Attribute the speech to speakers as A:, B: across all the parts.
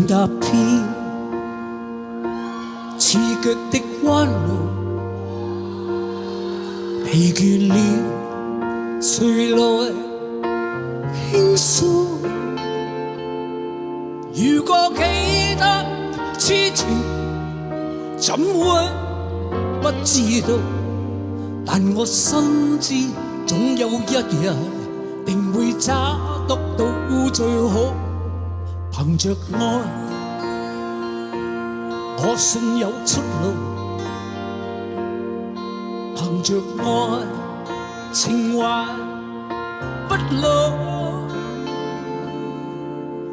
A: 踏遍刺腳的彎路，疲倦了誰來傾訴？如果記得痴情，怎會不知道？但我深知總有一日定會找得到最好。憑着愛，我信有出路。憑着愛，情懷不老。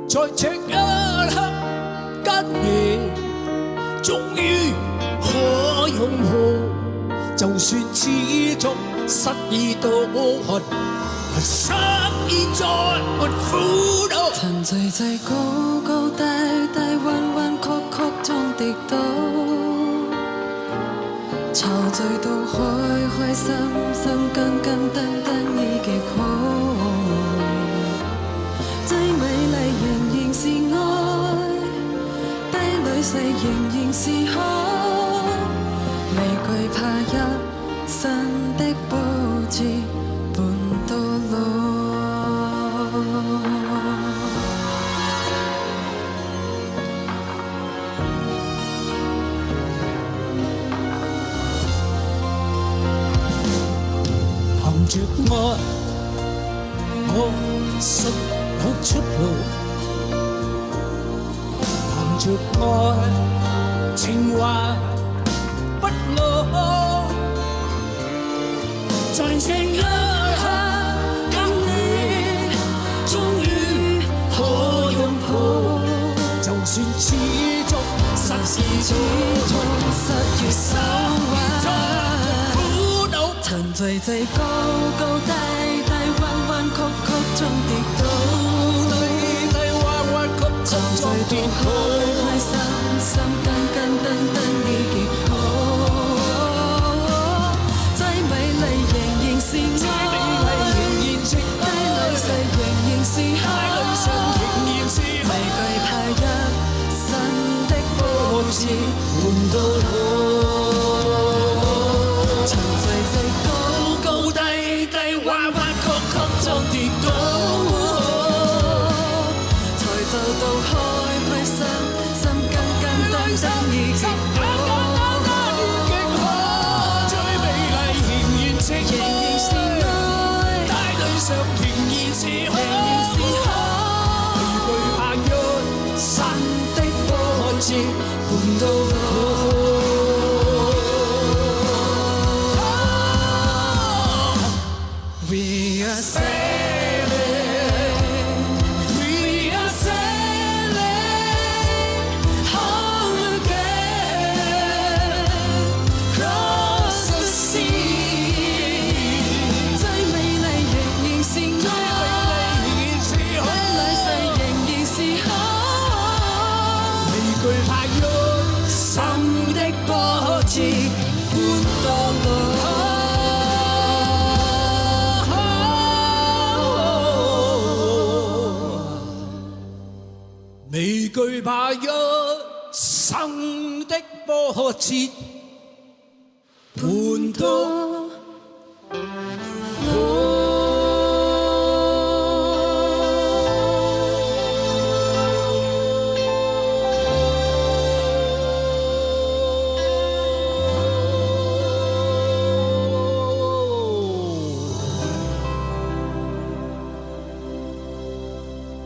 A: 在這一刻跟你終於可擁抱，就算始終失意都很失意再沒苦惱。
B: 曾齊齊高高低低彎彎曲曲中跌倒，陶醉到開開心心根根燈燈已極好。最美麗仍然是愛，低女婿仍然是好，未懼怕一生的波折伴到老。
A: 憑着愛，我信有出路。憑着愛，情懷不老。在這一刻跟你終於可擁抱，就算始終失於手腕，苦惱。
B: 曾齊齊高高低低彎彎曲曲中跌倒，陶醉到開開心心根根燈燈已極好。最美麗仍然是愛，低女婿仍然是好，未懼怕一生的波折換到老。曾齊齊高高低低彎彎曲曲中跌倒，才就到開開心心根根燈燈已極好。
A: 最美麗仍然是愛，大對上仍然是好，未懼怕一生的波折伴到老。We are sailing, we are sailing home again, across the sea。
B: 最美麗仍然是愛，低女婿仍然是好，
A: 未懼怕一生的波折伴到老。未懼怕一生的波折伴到